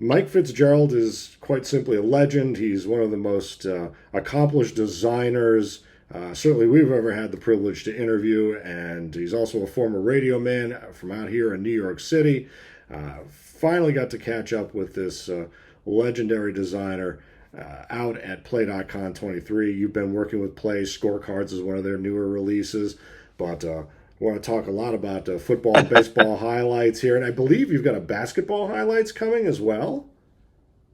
Mike Fitzgerald is quite simply a legend. He's one of the most accomplished designers, certainly we've ever had the privilege to interview, and he's also a former radio man from out here in New York City. Finally got to catch up with this legendary designer out at Play.con 23. You've been working with Play. Scorecards is one of their newer releases, but I want to talk a lot about football and baseball highlights here, and I believe you've got a basketball highlights coming as well.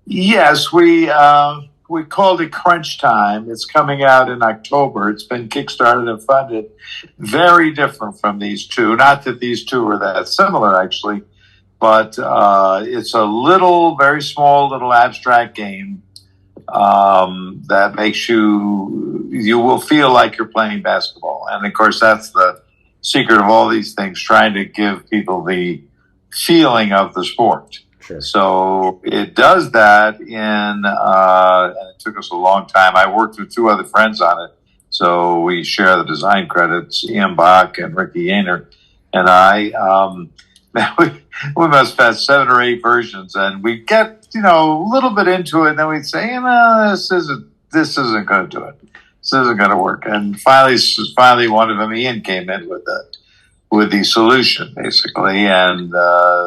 Yes, we called it Crunch Time. It's coming out in October. It's been kickstarted and funded. Very different from these two. Not that these two are that similar, actually, but it's a very small, little abstract game that makes you will feel like you're playing basketball. And of course, that's the secret of all these things, trying to give people the feeling of the sport. Sure. So it does that and it took us a long time. I worked with two other friends on it. So we share the design credits, Ian Bach and Ricky Yainer. And we must have had 7 or 8 versions, and we get, a little bit into it, and then we'd say, this isn't going to do it. This isn't going to work. And finally, one of them, Ian, came in with the solution, basically. And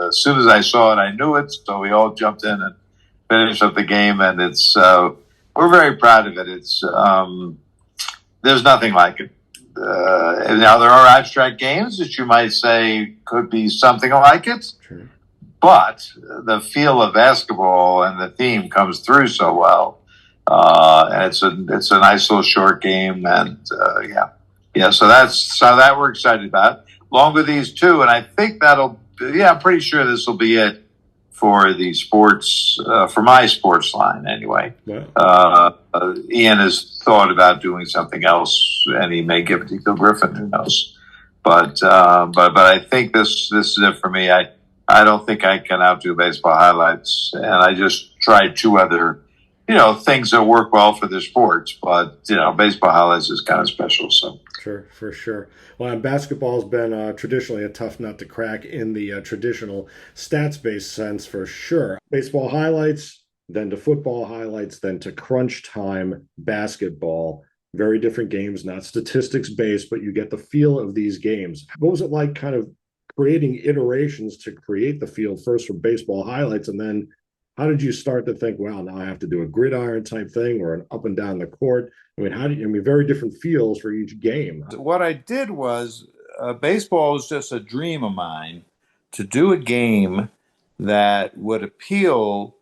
as soon as I saw it, I knew it. So we all jumped in and finished up the game. And we're very proud of it. There's nothing like it. Now, there are abstract games that you might say could be something like it. Sure. But the feel of basketball and the theme comes through so well. And it's a nice little short game. And so that we're excited about. Along with these two, and I think I'm pretty sure this will be it for the sports, for my sports line anyway. Yeah. Ian has thought about doing something else, and he may give it to Gil Griffin, who knows. But I think this is it for me. I don't think I can outdo baseball highlights, and I just tried 2 other, things that work well for the sports. But baseball highlights is kind of special, so. Sure, for sure. Well, and basketball's been traditionally a tough nut to crack in the traditional stats-based sense, for sure. Baseball highlights, then to football highlights, then to crunch time basketball. Very different games, not statistics-based, but you get the feel of these games. What was it like kind of creating iterations to create the feel first for baseball highlights, and then how did you start to think, well, now I have to do a gridiron type thing or an up and down the court? I mean, very different feels for each game. What I did was, baseball was just a dream of mine to do a game that would appeal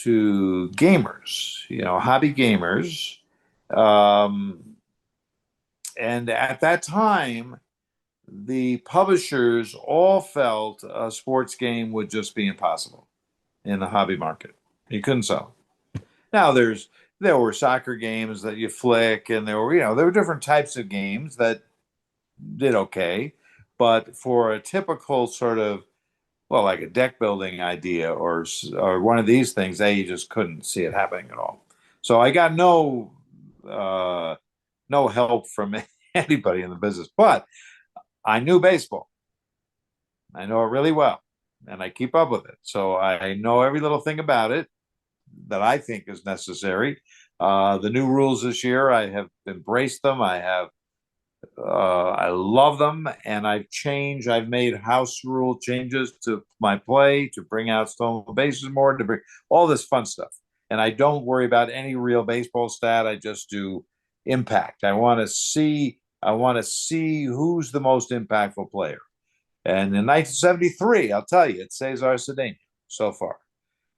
to gamers, hobby gamers. And at that time, the publishers all felt a sports game would just be impossible in the hobby market. You couldn't sell. Now there were soccer games that you flick, and there were different types of games that did okay, but for a typical sort of, well, like a deck building idea or one of these things, you just couldn't see it happening at all. So I got no help from anybody in the business, but I knew baseball. I know it really well, and I keep up with it. So I know every little thing about it that I think is necessary. The new rules this year, I have embraced them. I love them, and I've made house rule changes to my play to bring out stolen bases more, to bring all this fun stuff. And I don't worry about any real baseball stat. I just do impact. I want to see who's the most impactful player. And in 1973, I'll tell you, it's Cesar Cedeno so far.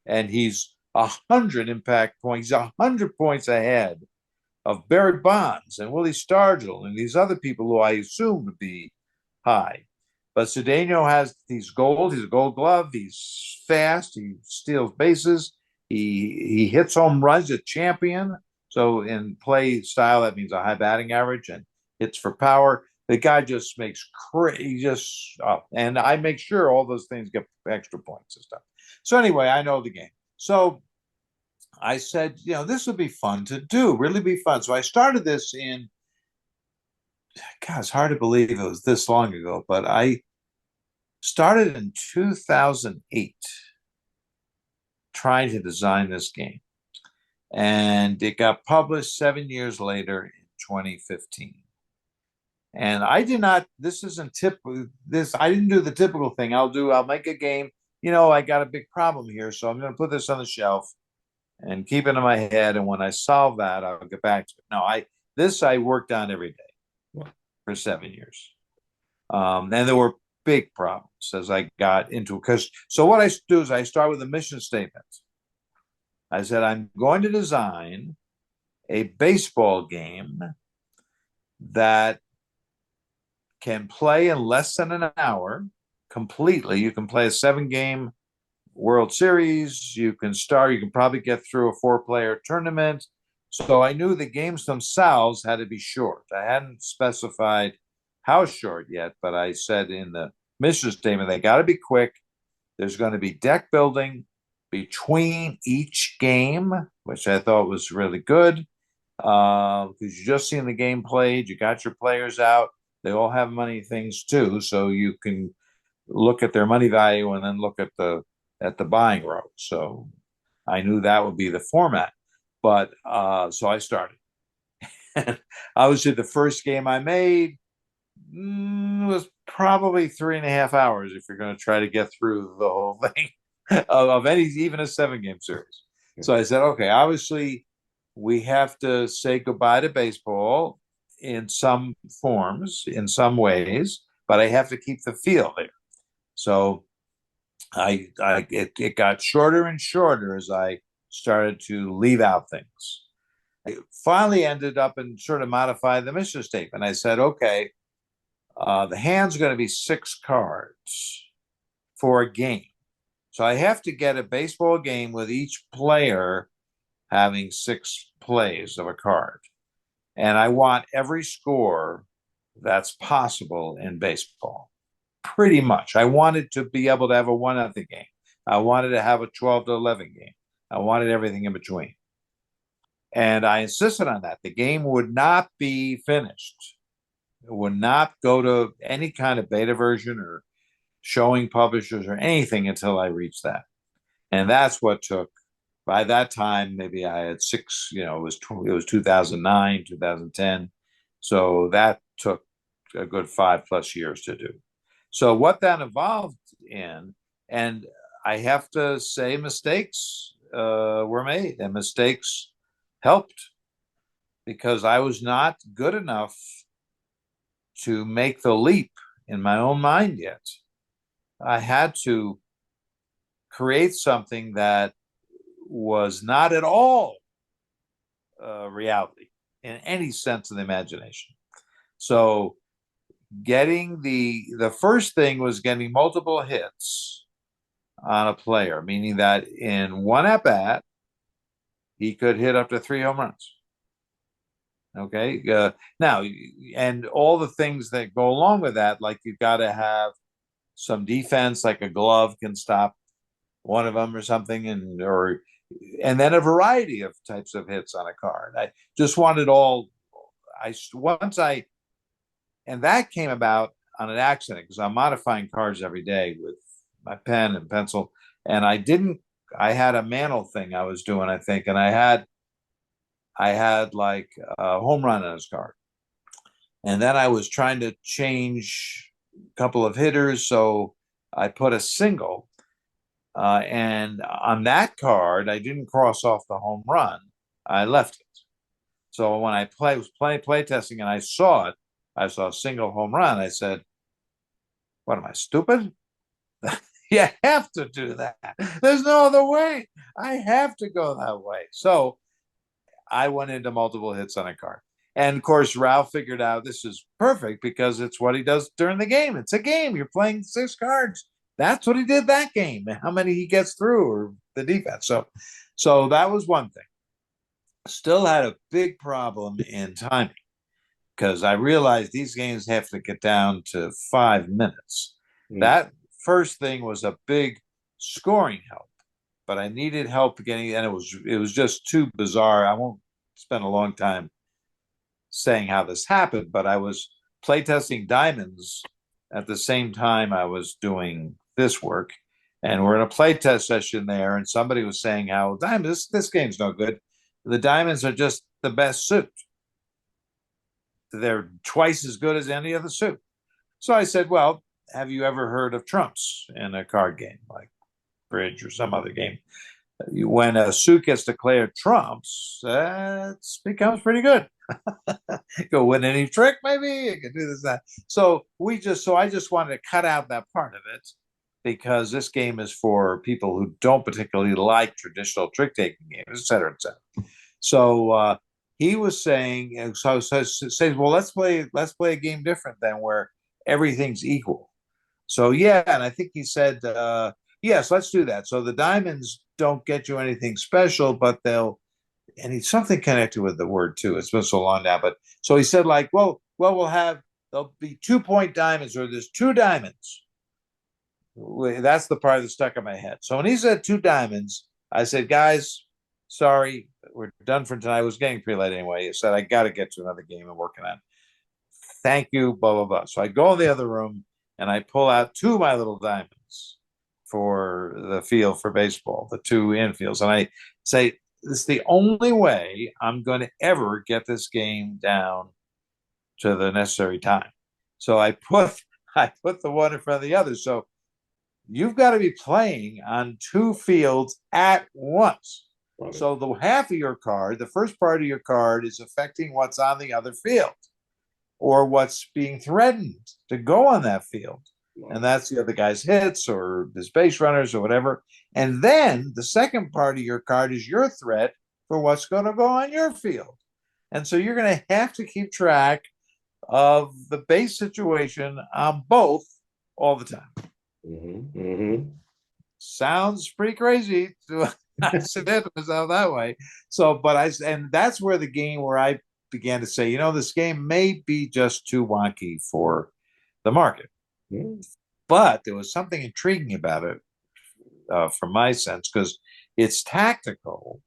And he's 100 impact points. He's 100 points ahead of Barrett Bonds and Willie Stargell and these other people who I assume to be high. But Cedeno he's a gold glove, he's fast, he steals bases, he hits home runs, a champion. So in play style, that means a high batting average and hits for power. The guy just makes and I make sure all those things get extra points and stuff. So anyway, I know the game. So I said, this would be fun to do, really be fun. So I started this it's hard to believe it was this long ago, but I started in 2008, trying to design this game. And it got published 7 years later in 2015. And I did not, this isn't typical, I didn't do the typical thing. I'll make a game. I got a big problem here, so I'm going to put this on the shelf and keep it in my head. And when I solve that, I'll get back to it. No, I worked on every day for 7 years. And there were big problems as I got into it. So what I do is I start with a mission statement. I said, I'm going to design a baseball game that can play in less than an hour completely. You can play a 7-game World Series. You can probably get through a 4-player tournament. So I knew the games themselves had to be short. I hadn't specified how short yet, but I said in the mission statement, they got to be quick. There's going to be deck building between each game, which I thought was really good, because you just seen the game played. You got your players out. They all have money things too, so you can look at their money value and then look at the buying row. So I knew that would be the format. But so I started. Obviously, the first game I made was probably 3.5 hours if you're going to try to get through the whole thing of even a 7-game series. So I said, okay, obviously we have to say goodbye to baseball in some forms, in some ways, but I have to keep the feel there. So it got shorter and shorter as I started to leave out things. I finally ended up and sort of modified the mission statement. I said, okay, the hand's going to be 6 cards for a game. So I have to get a baseball game with each player having 6 plays of a card. And I want every score that's possible in baseball. Pretty much. I wanted to be able to have a 1-0 game. I wanted to have a 12-11 game. I wanted everything in between. And I insisted on that. The game would not be finished. It would not go to any kind of beta version or showing publishers or anything until I reached that. And that's what took, by that time, maybe I had 6, it was 2009, 2010. So that took a good 5+ years to do. So what that evolved in, and I have to say mistakes were made, and mistakes helped because I was not good enough to make the leap in my own mind yet. I had to create something that was not at all reality in any sense of the imagination. So getting the first thing was getting multiple hits on a player, meaning that in one at bat, he could hit up to 3 home runs. Okay. Now, and all the things that go along with that, like you've got to have some defense, like a glove can stop one of them or something, and then a variety of types of hits on a card. I just wanted and that came about on an accident because I'm modifying cards every day with my pen and pencil. And I had a Mantle thing I was doing, I think, and I had like a home run on his card. And then I was trying to change a couple of hitters. So I put a single. And on that card, I didn't cross off the home run. I left it. So when I was playtesting and I saw it, I saw a single home run. I said, what am I, stupid? You have to do that. There's no other way. I have to go that way. So I went into multiple hits on a card. And of course, Ralph figured out this is perfect because it's what he does during the game. It's a game. You're playing 6 cards. That's what he did that game. How many he gets through or the defense. So that was one thing. Still had a big problem in timing because I realized these games have to get down to 5 minutes. That first thing was a big scoring help, but I needed help getting, and it was just too bizarre. I won't spend a long time saying how this happened, but I was playtesting Diamonds at the same time I was doing this work, And we're in a playtest session there, and somebody was saying how diamonds, this game's no good. The diamonds are just the best suit. They're twice as good as any other suit. So I said, well, have you ever heard of trumps in a card game like bridge or some other game? When a suit gets declared trumps, it becomes pretty good. Go win any trick, maybe you can do this, that. So I just wanted to cut out that part of it because this game is for people who don't particularly like traditional trick taking games, et cetera, et cetera. So he was saying, says, well, let's play a game different than where everything's equal. So yeah, and I think he said, yes, let's do that. So the diamonds don't get you anything special, but and he's something connected with the word too. It's been so long now, but so he said like, well, there'll be 2-point diamonds, or there's 2 diamonds. That's the part that stuck in my head. So when he said 2 diamonds, I said, guys, sorry, we're done for tonight. It was getting pretty late anyway. He said, I got to get to another game I'm working on. Thank you, blah, blah, blah. So I go in the other room and I pull out 2 of my little diamonds for the field for baseball, the 2 infields. And I say, this is the only way I'm going to ever get this game down to the necessary time. So I put the one in front of the other. So you've got to be playing on 2 fields at once. So the half of your card, the first part of your card, is affecting what's on the other field or what's being threatened to go on that field. And that's the other guy's hits or his base runners or whatever. And then the second part of your card is your threat for what's going to go on your field. And so you're going to have to keep track of the base situation on both all the time. Mm-hmm. Mm-hmm. Sounds pretty crazy to accident myself that way. So, and that's where I began to say, this game may be just too wonky for the market. Mm-hmm. But there was something intriguing about it from my sense, because it's tactical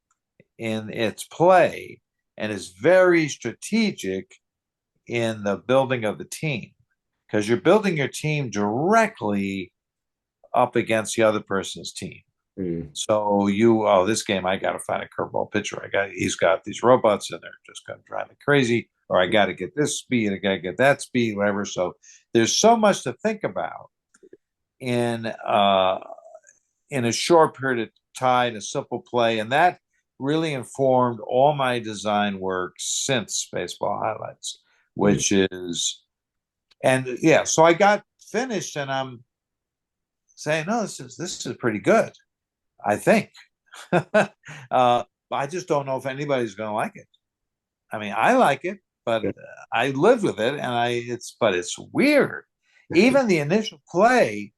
in its play and is very strategic in the building of the team, because you're building your team directly up against the other person's team. So this game, I got to find a curveball pitcher. He's got these robots and they're just going to drive me crazy, or I got to get this speed, I got to get that speed, whatever. So there's so much to think about in a short period of time, a simple play, and that really informed all my design work since Baseball Highlights, which is, and yeah. So I got finished, and I'm saying, no, this is pretty good, I think. I just don't know if anybody's going to like it. I mean, I like it, but I lived with it, and it's weird. Even the initial play,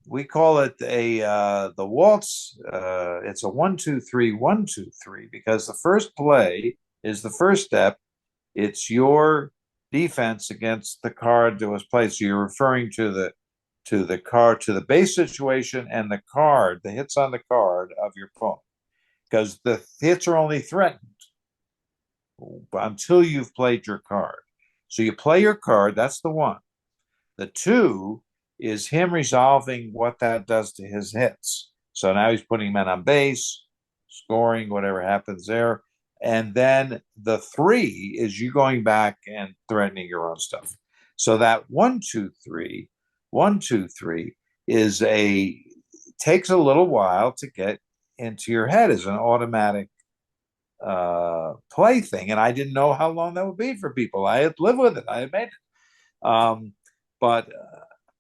we call it the waltz. It's a 1-2-3, 1-2-3, because the first play is the first step. It's your defense against the card that was played. So you're referring to the card, to the base situation, and the card, the hits on the card of your opponent, because the hits are only threatened until you've played your card. So you play your card, that's the 1. The 2 is him resolving what that does to his hits. So now he's putting men on base, scoring, whatever happens there. And then the 3 is you going back and threatening your own stuff. So that 1-2-3, 1-2-3 takes a little while to get into your head as an automatic play thing. And I didn't know how long that would be for people. I had lived with it. I had made it. But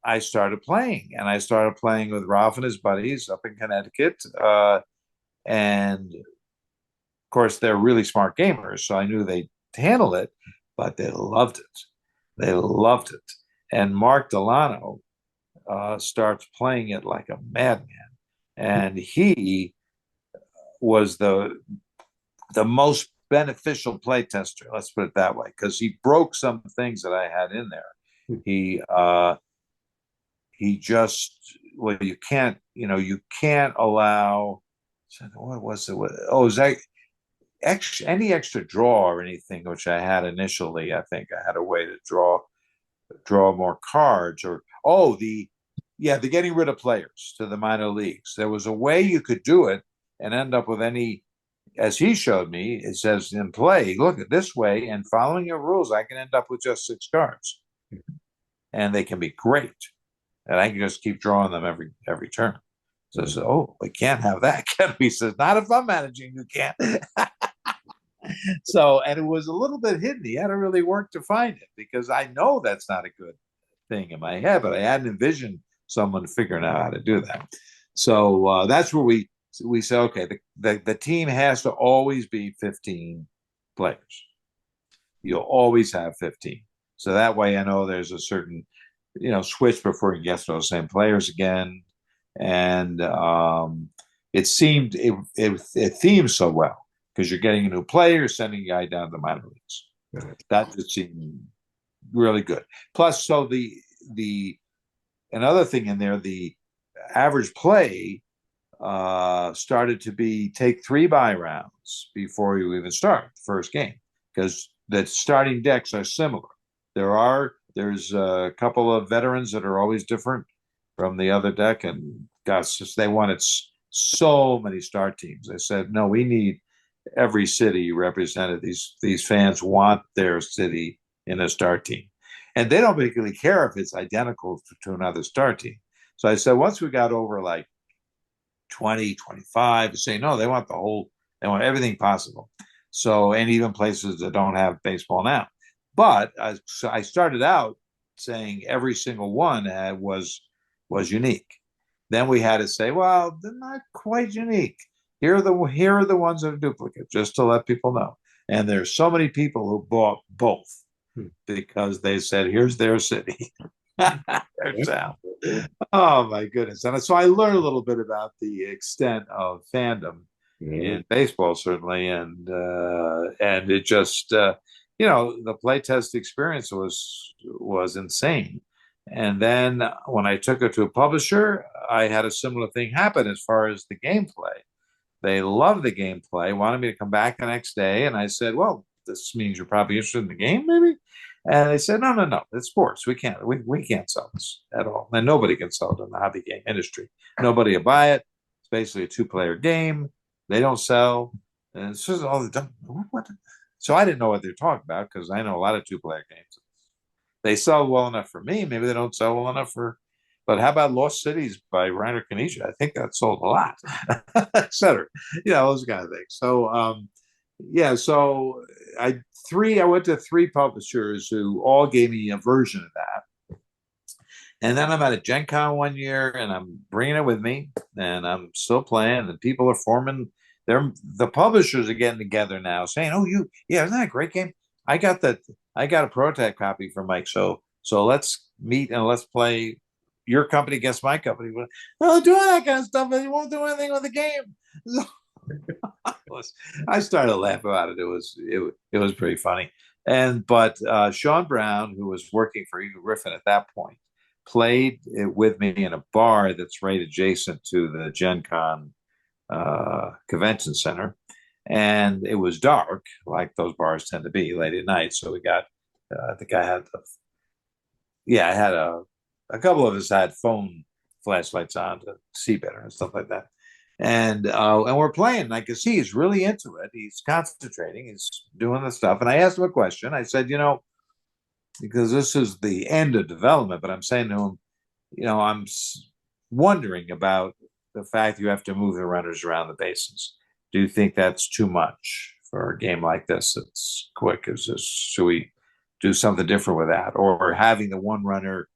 I started playing, and I started playing with Ralph and his buddies up in Connecticut. And of course, they're really smart gamers, so I knew they'd handle it, but they loved it. They loved it. And Mark Delano starts playing it like a madman. And he was the most beneficial play tester, let's put it that way, because he broke some things that I had in there. He just, well, you can't allow, what was it? Oh, is that any extra draw or anything, which I had initially. I think I had a way to draw more cards, or yeah, they're getting rid of players to the minor leagues. There was a way you could do it and end up with any, as he showed me, it says in play, look at this way, and following your rules, I can end up with just 6 cards. And they can be great. And I can just keep drawing them every turn. So I said, oh, we can't have that, can we? He says, not if I'm managing, you can't. So, and it was a little bit hidden. He had to really work to find it because I know that's not a good thing in my head, but I hadn't envisioned someone figuring out how to do that. So that's where we say, okay, the team has to always be 15 players. You'll always have 15. So that way I know there's a certain, switch before you get to those same players again. And it seemed, it themes so well because you're getting a new player, sending a guy down to the minor leagues. That just seemed really good. Plus, so another thing in there, the average play started to be take 3 buy rounds before you even start the first game because the starting decks are similar. There's a couple of veterans that are always different from the other deck, and gosh, they wanted so many start teams. They said, no, we need every city represented. These fans want their city in a start team, and they don't particularly care if it's identical to another start team. So I said, once we got over like 20, 25, say no, they want everything possible. So, and even places that don't have baseball now. But I started out saying every single one was unique. Then we had to say, well, they're not quite unique. Here are the ones that are duplicate, just to let people know. And there's so many people who bought both because they said, here's their city, their town. Oh my goodness! And so I learned a little bit about the extent of fandom in baseball, certainly, and it just the playtest experience was insane. And then when I took it to a publisher, I had a similar thing happen as far as the gameplay. They loved the gameplay, wanted me to come back the next day, and I said, "Well, this means you're probably interested in the game, maybe." And they said, no, it's sports. We can't sell this at all. And nobody can sell it in the hobby game industry. Nobody will buy it. It's basically a 2-player game. They don't sell. And it's just all the time. What? So I didn't know what they're talking about because I know a lot of 2-player games. They sell well enough for me. Maybe they don't sell well enough but how about Lost Cities by Reiner Knizia? I think that sold a lot, et cetera. Those kind of things. So, so I went to 3 publishers who all gave me a version of that. And then I'm at a Gen Con one year and I'm bringing it with me and I'm still playing and people are forming. The publishers are getting together now saying, oh, isn't that a great game? I got a prototype copy for Mike. So let's meet and let's play your company against my company. Well, doing that kind of stuff, but you won't do anything with the game. I started to laugh about it. It was pretty funny. But Sean Brown, who was working for Eagle Griffin at that point, played it with me in a bar that's right adjacent to the Gen Con convention center. And it was dark, like those bars tend to be late at night. So we got, I think I had I had a couple of us had phone flashlights on to see better and stuff like that. And we're playing. And I can see he's really into it. He's concentrating. He's doing the stuff. And I asked him a question. I said, because this is the end of development, but I'm saying to him, I'm wondering about the fact you have to move the runners around the bases. Do you think that's too much for a game like this? It's quick. Should we do something different with that? Or having the one runner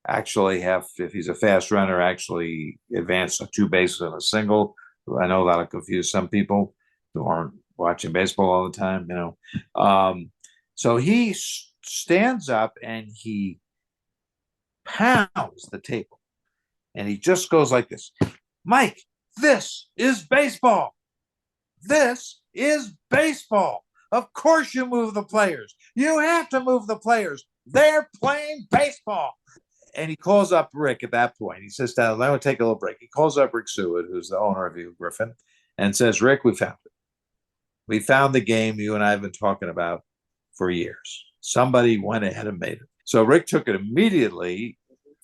actually have, if he's a fast runner, actually advance 2 bases in a single? I know that'll confuse some people who aren't watching baseball all the time, So he stands up and he pounds the table and he just goes like this. Mike, this is baseball. This is baseball. Of course you move the players. You have to move the players. They're playing baseball. And he calls up Rick at that point. He says, I'm going to take a little break. He calls up Rick Seward, who's the owner of Eagle Griffin, and says, Rick, we found it. We found the game you and I have been talking about for years. Somebody went ahead and made it. So Rick took it immediately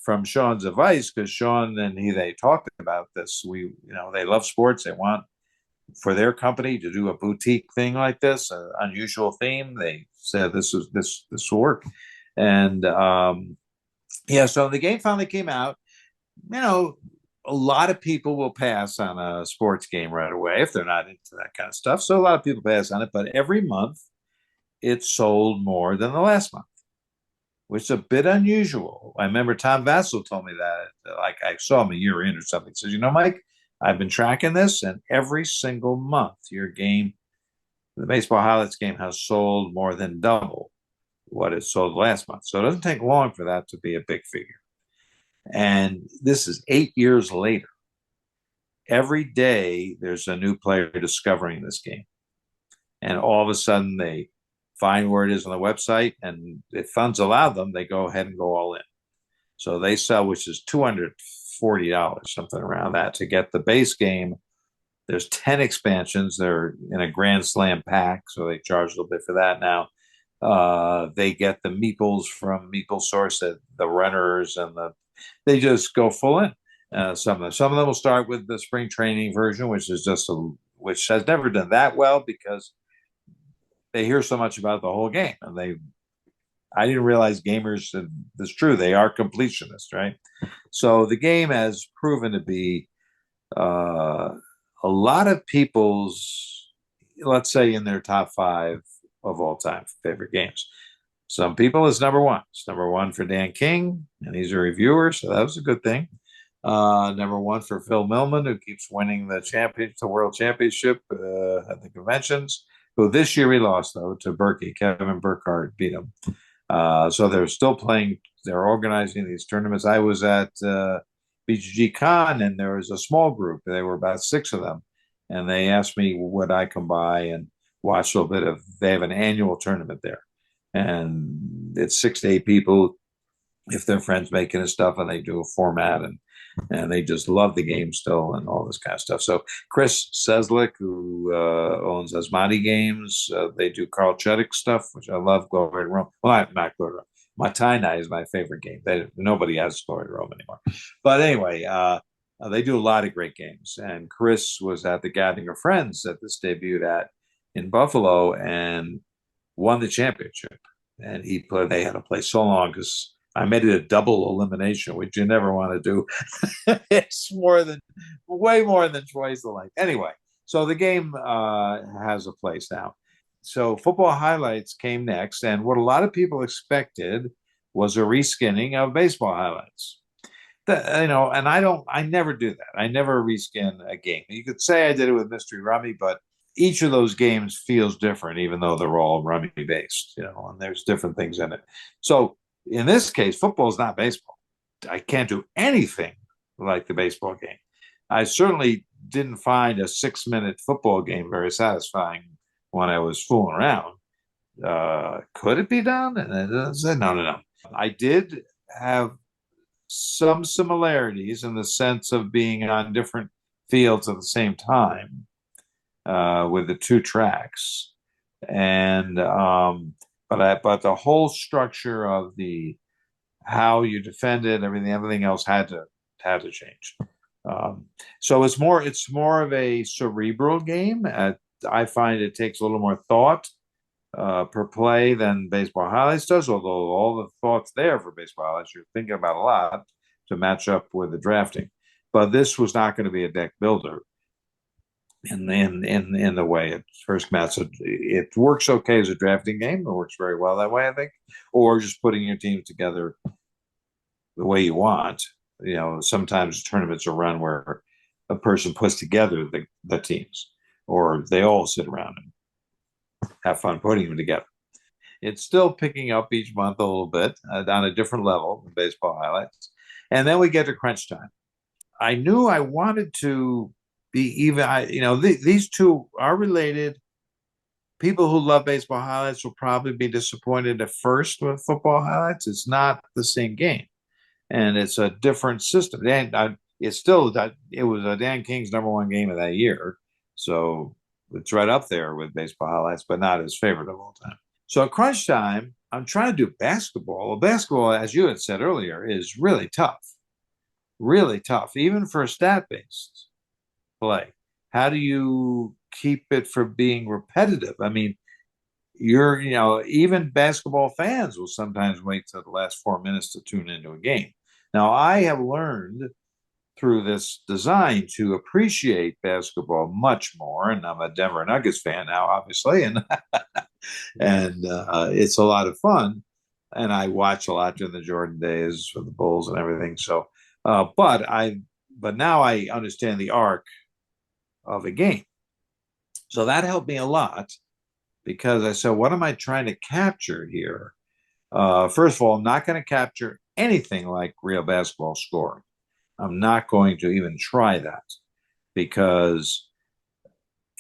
from Sean's advice, because Sean and they talked about this. They love sports. They want for their company to do a boutique thing like this, an unusual theme. They said this will work. And yeah, so the game finally came out. A lot of people will pass on a sports game right away if they're not into that kind of stuff. So a lot of people pass on it, but every month it sold more than the last month, which is a bit unusual. I remember Tom Vassell told me that, like I saw him a year in or something. He says, Mike, I've been tracking this, and every single month your game, the baseball highlights game, has sold more than double what it sold last month. So it doesn't take long for that to be a big figure. And this is 8 years later. Every day there's a new player discovering this game. And all of a sudden they find where it is on the website, and if funds allow them, they go ahead and go all in. So they sell, which is $240, something around that, to get the base game. There's 10 expansions. They're in a Grand Slam pack, so they charge a little bit for that now. They get the meeples from Meeple Source, the runners, and they just go full in. Some of them will start with the spring training version, which which has never done that well because they hear so much about the whole game, and I didn't realize gamers, it's true, they are completionists, right? So the game has proven to be a lot of people's, let's say, in their top 5 of all time favorite games. Some people it's number 1. It's number 1 for Dan King, and he's a reviewer, so that was a good thing. Number 1 for Phil Millman, who keeps winning the World Championship at the conventions. Who this year he lost, though, to Berkey. Kevin Burkhardt beat him. So they're still playing. They're organizing these tournaments. I was at BGG Con, and there was a small group. There were about 6 of them. And they asked me, would I come by and watch a little bit of, they have an annual tournament there. And it's 6 to 8 people, if their friends making and stuff, and they do a format, and they just love the game still and all this kind of stuff. So Chris Seslick, who owns Asmati Games, they do Carl Chuddick stuff, which I love. Glory to Rome. Well, not Glory to Rome. My Tainai is my favorite game. Nobody has Glory to Rome anymore. But anyway, they do a lot of great games. And Chris was at the Gathering of Friends that this debuted in Buffalo and won the championship. And they had to play so long because I made it a double elimination, which you never want to do. It's way more than twice the length. Anyway, so the game has a place now. So football highlights came next, and what a lot of people expected was a reskinning of baseball highlights. And I never do that. I never reskin a game. You could say I did it with Mystery Rummy, but each of those games feels different, even though they're all rummy based, and there's different things in it. So in this case, football is not baseball. I can't do anything like the baseball game. I certainly didn't find a 6-minute football game very satisfying when I was fooling around. Could it be done? And I said, no. I did have some similarities in the sense of being on different fields at the same time with the 2 tracks. And but the whole structure of how you defended everything else had to change. So it's more of a cerebral game. I find it takes a little more thought per play than baseball highlights does. Although all the thoughts there for baseball highlights, you're thinking about a lot to match up with the drafting. But this was not going to be a deck builder. In the way it first met. So it works okay as a drafting game. It works very well that way, I think. Or just putting your team together the way you want. Sometimes tournaments are run where a person puts together the teams, or they all sit around and have fun putting them together. It's still picking up each month a little bit on a different level than baseball highlights. And then we get to crunch time. I knew I wanted to be even, these two are related. People who love baseball highlights will probably be disappointed at first with football highlights. It's not the same game, and it's a different system. It was Dan King's number 1 game of that year, so it's right up there with baseball highlights, but not his favorite of all time. So at crunch time, I'm trying to do basketball. Well, basketball, as you had said earlier, is really tough, even for a stat-based play. How do you keep it from being repetitive? I mean, even basketball fans will sometimes wait till the last 4 minutes to tune into a game. Now, I have learned through this design to appreciate basketball much more, and I'm a Denver Nuggets fan now, obviously, and it's a lot of fun. And I watch a lot during the Jordan days for the Bulls and everything. So, but now I understand the arc of a game. So that helped me a lot because I said, what am I trying to capture here? First of all, I'm not going to capture anything like real basketball scoring. I'm not going to even try that because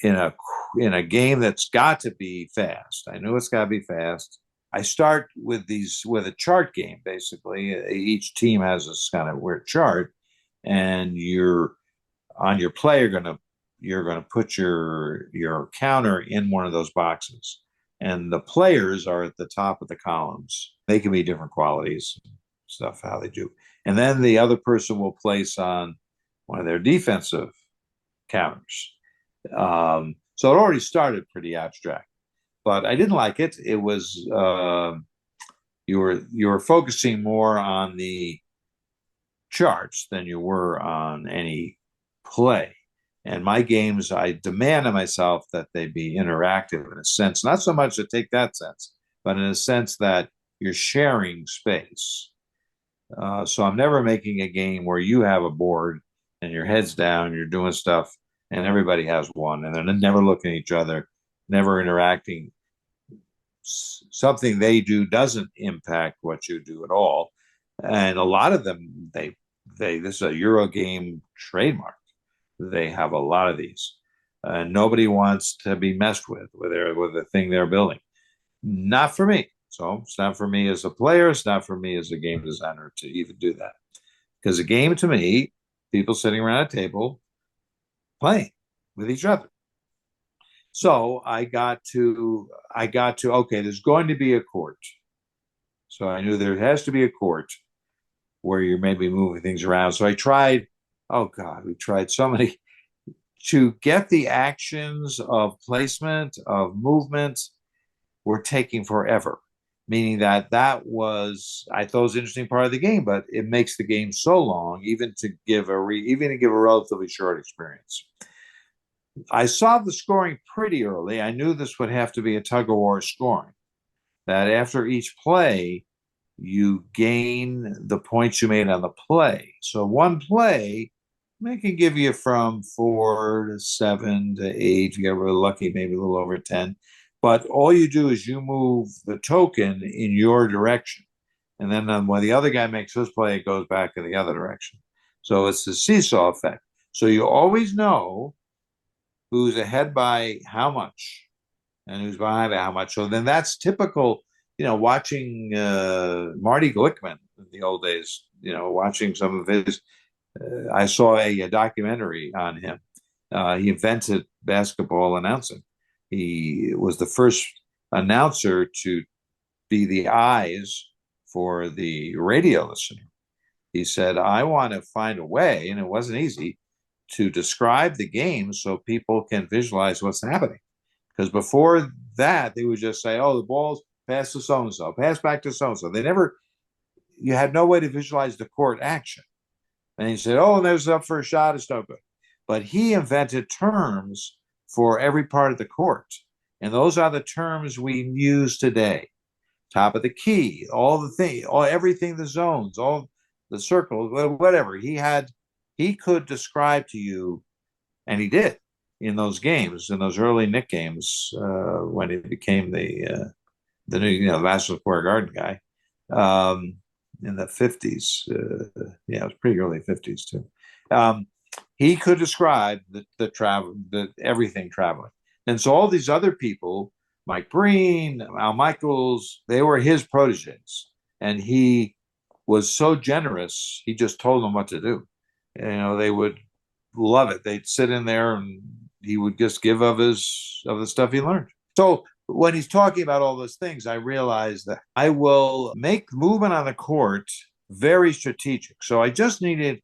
in a game that's got to be fast, I know it's got to be fast. I start with a chart game. Basically, each team has this kind of weird chart, and you're on your play. You're gonna put your counter in one of those boxes, and the players are at the top of the columns. They can be different qualities, stuff how they do, and then the other person will place on one of their defensive counters. So it already started pretty abstract, but I didn't like it. It was you were focusing more on the charts than you were on any play. And my games, I demand of myself that they be interactive in a sense, not so much to take that sense, but in a sense that you're sharing space. So I'm never making a game where you have a board and your head's down, you're doing stuff, and everybody has one, and they're never looking at each other, never interacting. Something they do doesn't impact what you do at all. And a lot of them, this is a Eurogame trademark. They have a lot of these. Nobody wants to be messed with the thing they're building. Not for me. So it's not for me as a player. It's not for me as a game designer to even do that. Because a game to me, people sitting around a table playing with each other. So I got to okay, there's going to be a court. So I knew there has to be a court where you're maybe moving things around. So I tried, oh God, we tried so many to get the actions of placement, of movement, were taking forever. Meaning that was, I thought, was an interesting part of the game, but it makes the game so long, even to give a relatively short experience. I saw the scoring pretty early. I knew this would have to be a tug of war scoring. That after each play, you gain the points you made on the play. So one play, they can give you from 4 to 7 to 8. If you get really lucky, maybe a little over 10. But all you do is you move the token in your direction. And then when the other guy makes his play, it goes back in the other direction. So it's the seesaw effect. So you always know who's ahead by how much and who's behind by how much. So then that's typical, watching Marty Glickman in the old days, watching some of his. I saw a documentary on him. He invented basketball announcing. He was the first announcer to be the eyes for the radio listener. He said, I want to find a way, and it wasn't easy, to describe the game so people can visualize what's happening. Because before that, they would just say, oh, the ball's passed to so-and-so, pass back to so-and-so. You had no way to visualize the court action. And he said, oh, and there's up for a shot, it's no good. But he invented terms for every part of the court. And those are the terms we use today. Top of the key, all the things, everything, the zones, all the circles, whatever. He could describe to you, and he did in those games, in those early Knick games, when he became the new, Madison Square Garden guy, in the 50s. It was pretty early 50s too. He could describe the travel, everything traveling. And so all these other people, Mike Breen, Al Michaels, they were his proteges. And he was so generous, he just told them what to do. They would love it. They'd sit in there and he would just give of the stuff he learned. So when he's talking about all those things, I realize that I will make movement on the court very strategic. So I just needed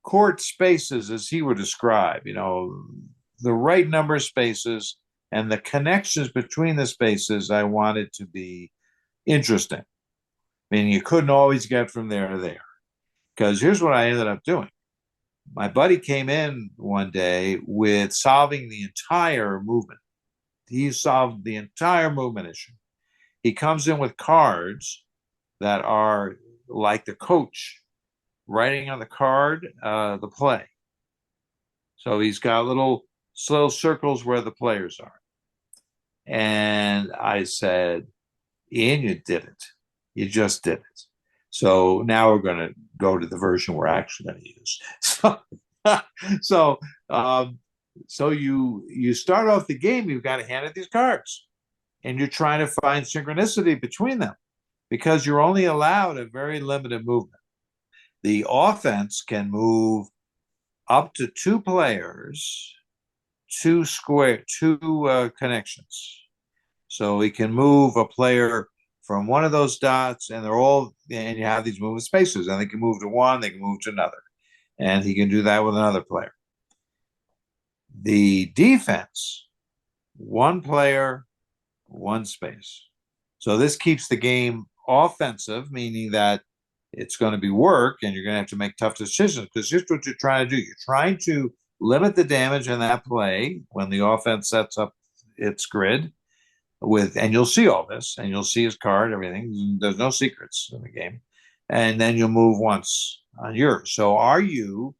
court spaces as he would describe, the right number of spaces and the connections between the spaces I wanted to be interesting. I mean, you couldn't always get from there to there. Because here's what I ended up doing. My buddy came in one day with solving the entire movement. He solved the entire movement issue. He comes in with cards that are like the coach writing on the card the play. So he's got little circles where the players are. And I said, Ian, you did it. You just did it. So now we're going to go to the version we're actually going to use. So you start off the game, you've got to hand it these cards, and you're trying to find synchronicity between them because you're only allowed a very limited movement. The offense can move up to 2 players, 2 connections. So he can move a player from one of those dots, and you have these movement spaces, and they can move to one, they can move to another, and he can do that with another player. The defense, 1 player, 1 space. So this keeps the game offensive, meaning that it's going to be work, and you're going to have to make tough decisions because here's what you're trying to do. You're trying to limit the damage in that play when the offense sets up its grid. And you'll see all this, and you'll see his card, everything. There's no secrets in the game. And then you'll move once on yours. So are you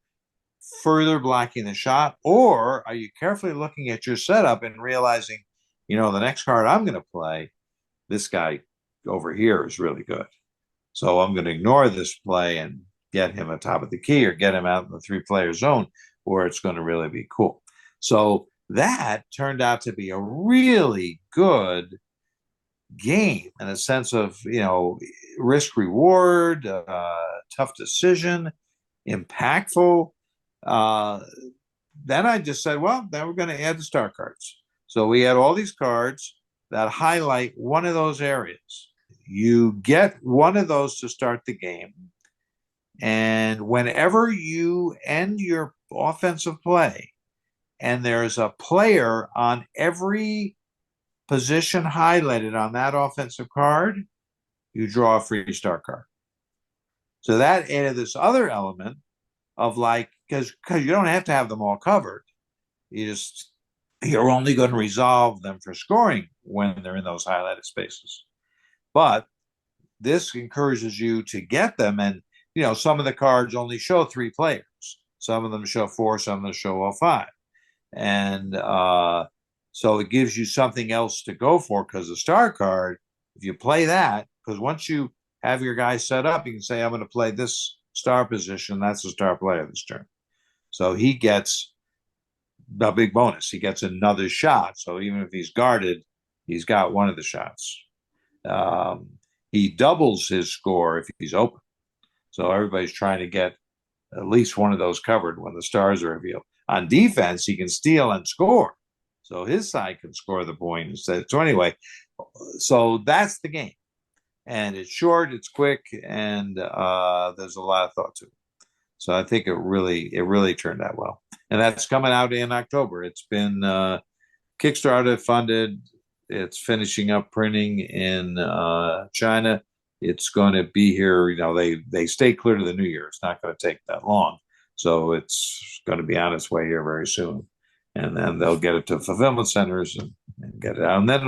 further blocking the shot, or are you carefully looking at your setup and realizing, the next card I'm going to play, this guy over here is really good. So I'm going to ignore this play and get him atop of the key or get him out in the 3-player zone, or it's going to really be cool. So that turned out to be a really good game in a sense of, risk reward, tough decision, impactful. Then I just said, well, then we're going to add the star cards. So we had all these cards that highlight one of those areas. You get one of those to start the game. And whenever you end your offensive play, and there's a player on every position highlighted on that offensive card, you draw a free star card. So that added this other element of because you don't have to have them all covered. You're only going to resolve them for scoring when they're in those highlighted spaces. But this encourages you to get them. And, some of the cards only show 3 players. Some of them show 4, some of them show all 5. And so it gives you something else to go for because the star card, if you play that, because once you have your guy set up, you can say, I'm going to play this star position. That's the star player this turn. So he gets a big bonus. He gets another shot. So even if he's guarded, he's got one of the shots. He doubles his score if he's open. So everybody's trying to get at least one of those covered when the stars are revealed. On defense, he can steal and score. So his side can score the point instead. So anyway, so that's the game. And it's short, it's quick, and there's a lot of thought to it. So I think it really turned out well. And that's coming out in October. It's been Kickstarter funded. It's finishing up printing in China. It's going to be here. They stay clear to the new year. It's not going to take that long. So it's going to be on its way here very soon. And then they'll get it to fulfillment centers and get it out. And then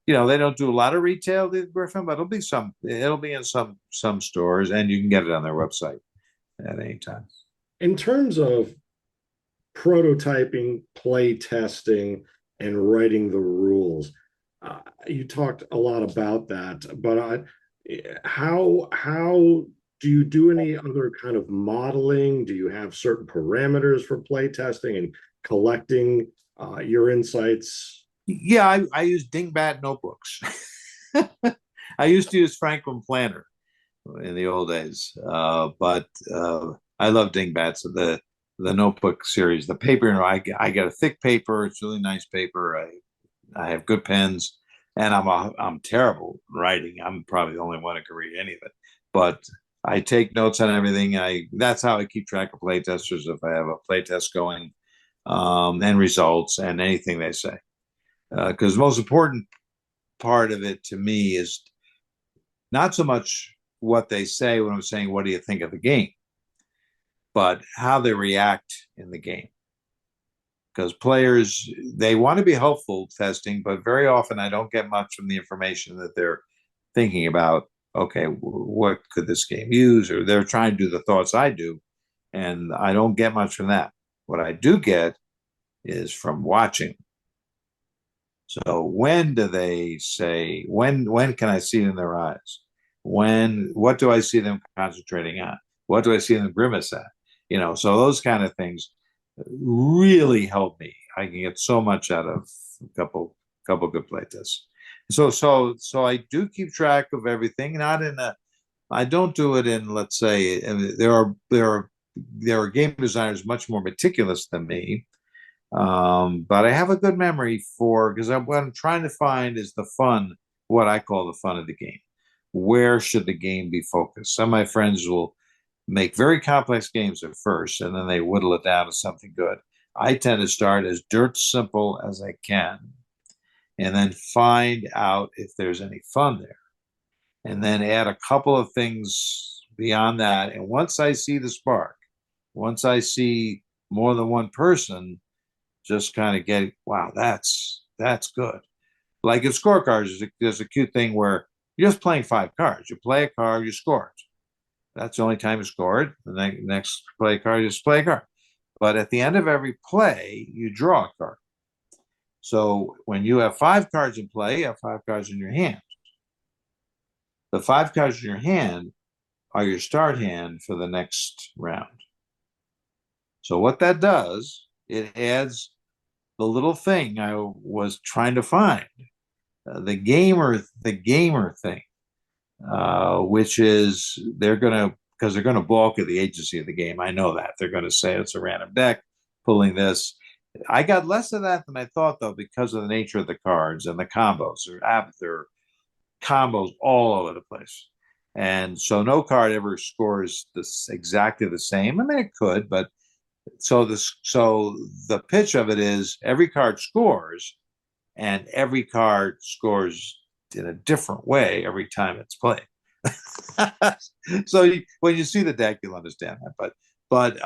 they don't do a lot of retail, Griffin, but it'll be in some stores, and you can get it on their website at any time. In terms of prototyping, play testing, and writing the rules, you talked a lot about that, but how do you do any other kind of modeling? Do you have certain parameters for play testing and collecting your insights? Yeah, I use dingbat notebooks. I used to use Franklin Planner in the old days, but I love dingbats. The notebook series, the paper. I get a thick paper. It's really nice paper. I have good pens. And I'm terrible writing. I'm probably the only one who can read any of it, but I take notes on everything. That's how I keep track of playtesters. If I have a playtest going, and results and anything they say, because the most important part of it to me is not so much what they say when I'm saying, what do you think of the game, but how they react in the game. Because players, they want to be helpful testing, but very often I don't get much from the information that they're thinking about. Okay, what could this game use? Or they're trying to do the thoughts I do, and I don't get much from that. What I do get is from watching. So when do they say, when can I see it in their eyes? What do I see them concentrating on? What do I see them grimace at? So those kind of things really help me. I can get so much out of a couple good play tests. So I do keep track of everything. Not in a, I don't do it in, let's say, and there are game designers much more meticulous than me. But I have a good memory because what I'm trying to find is the fun, what I call the fun of the game. Where should the game be focused? Some of my friends will make very complex games at first, and then they whittle it down to something good. I tend to start as dirt simple as I can, and then find out if there's any fun there, and then add a couple of things beyond that. And once I see the spark, once I see more than one person just kind of getting, wow, that's good. Like in scorecards, there's a cute thing where you're just playing 5 cards. You play a card, you score it. That's the only time you score it. The next play card, you just play a card. But at the end of every play, you draw a card. So when you have 5 cards in play, you have 5 cards in your hand. The 5 cards in your hand are your start hand for the next round. So what that does, it adds the little thing I was trying to find, the gamer thing, which is because they're gonna balk at the agency of the game. I know that they're gonna say it's a random deck pulling this. I got less of that than I thought, though, because of the nature of the cards and the combos. They're combos all over the place, and so no card ever scores this exactly the same. I mean, it could, but so the pitch of it is every card scores, and every card scores in a different way every time it's played. So when you see the deck, you'll understand that. But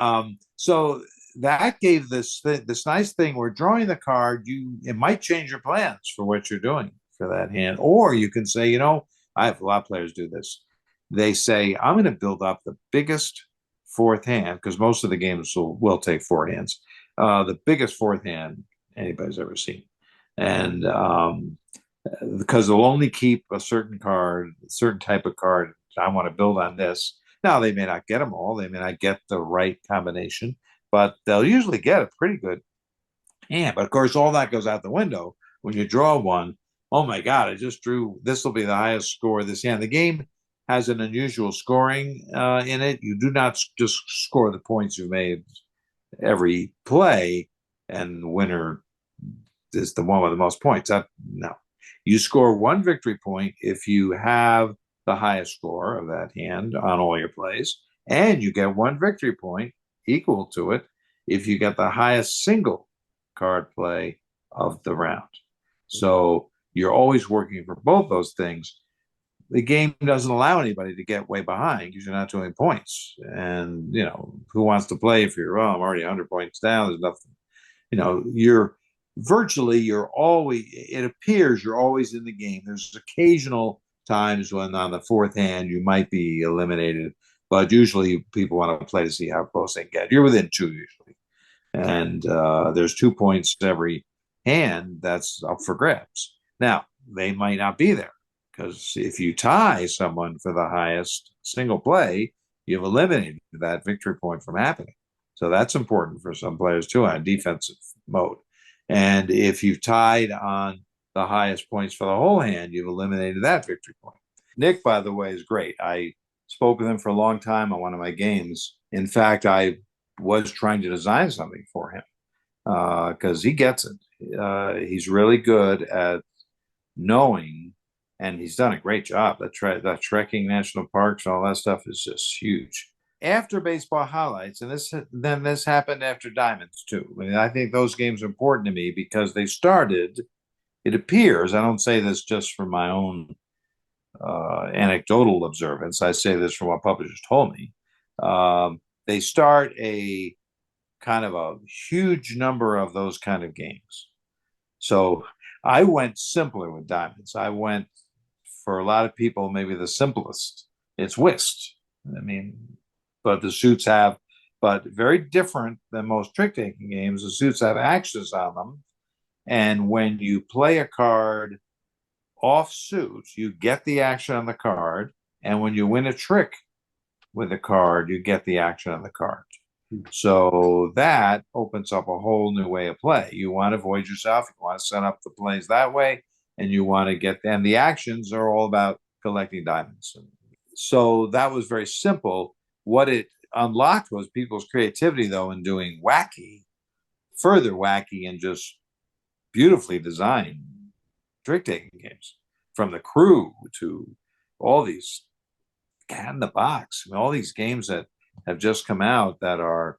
so that gave this nice thing where drawing the card, it might change your plans for what you're doing for that hand, or you can say, I have a lot of players do this. They say, I'm going to build up the biggest fourth hand, because most of the games will take 4 hands, the biggest fourth hand anybody's ever seen, and because they'll only keep a certain type of card. I want to build on this. Now they may not get them all, they may not get the right combination, but they'll usually get a pretty good hand. But of course, all that goes out the window when you draw one. Oh my God, I just drew, this will be the highest score of this hand. The game has an unusual scoring in it. You do not just score the points you've made every play, and the winner is the one with the most points. No. You score 1 victory point if you have the highest score of that hand on all your plays, and you get 1 victory point equal to it if you get the highest single card play of the round. So you're always working for both those things. The game doesn't allow anybody to get way behind because you're not doing points. And, who wants to play if I'm already 100 points down? There's nothing, it appears you're always in the game. There's occasional times when on the fourth hand you might be eliminated, but usually people want to play to see how close they get. You're within 2 usually. And there's 2 points every hand that's up for grabs. Now, they might not be there, because if you tie someone for the highest single play, you've eliminated that victory point from happening. So that's important for some players too on defensive mode. And if you've tied on the highest points for the whole hand, you've eliminated that victory point. Nick, by the way, is great. I spoke with him for a long time on one of my games. In fact, I was trying to design something for him because he gets it. He's really good at knowing, and he's done a great job. That trekking national parks and all that stuff is just huge. After baseball highlights, and this happened after diamonds too. I mean, I think those games are important to me because they started. It appears, I don't say this just from my own anecdotal observance. I say this from what publishers told me. They start a kind of a huge number of those kind of games. So I went simpler with diamonds. I went, for a lot of people, maybe the simplest. It's whist. I mean, but the suits have, but very different than most trick taking games. The suits have actions on them. And when you play a card off suit, you get the action on the card. And when you win a trick with a card, you get the action on the card. So that opens up a whole new way of play. You want to avoid yourself, you want to set up the plays that way, and you want to get, and the actions are all about collecting diamonds. So that was very simple. What it unlocked was people's creativity, though, in doing further wacky, and just beautifully designed trick taking games, from the Crew to all these Cat in the Box, I mean, all these games that have just come out that are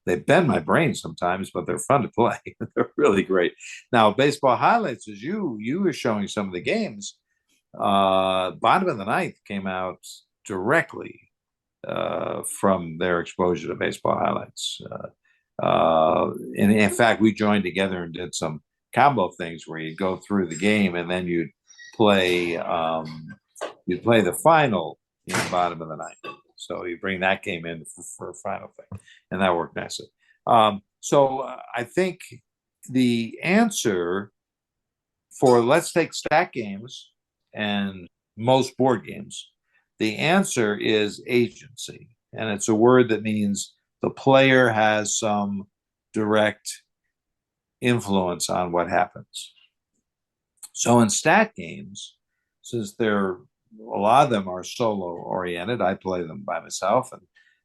they bend my brain sometimes, but they're fun to play. They're really great. Now, baseball highlights, as you were showing some of the games, Bottom of the Ninth came out directly from their exposure to baseball highlights. And in fact, we joined together and did some combo things where you go through the game and then play the final in Bottom of the Ninth. So you bring that game in for a final thing, and that worked nicely. So I think the answer for, let's take stat games and most board games, the answer is agency. And it's a word that means the player has some direct influence on what happens. So in stat games, since a lot of them are solo oriented, I play them by myself, and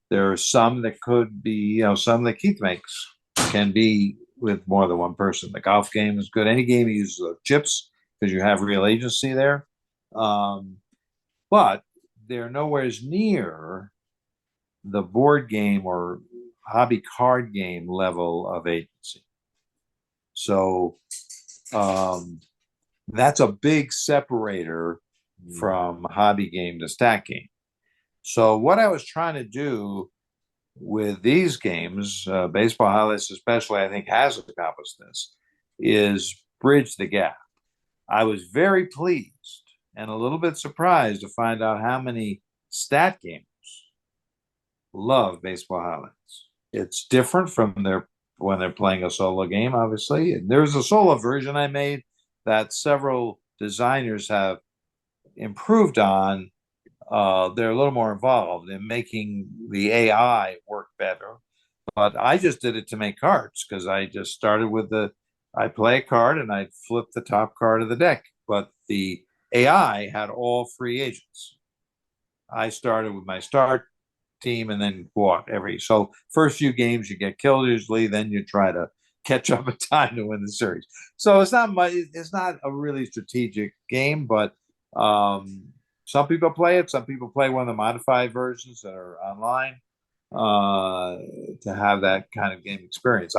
there are some that could be, some that Keith makes can be with more than one person. The golf game is good. Any game you use chips, because you have real agency there. But they're nowhere near the board game or hobby card game level of agency. So that's a big separator from hobby game to stat game. So what I was trying to do with these games, baseball highlights especially, I think has accomplished this, is bridge the gap. I was very pleased and a little bit surprised to find out how many stat gamers love baseball highlights. It's different from when they're playing a solo game, obviously. And there's a solo version I made that several designers have improved on. They're a little more involved in making the AI work better. But I just did it to make cards, because I just started with I play a card and I flip the top card of the deck. But the AI had all free agents. I started with my start team and then bought so first few games you get killed usually, then you try to catch up in time to win the series. So it's not a really strategic game, but some people play it. Some people play one of the modified versions that are online to have that kind of game experience.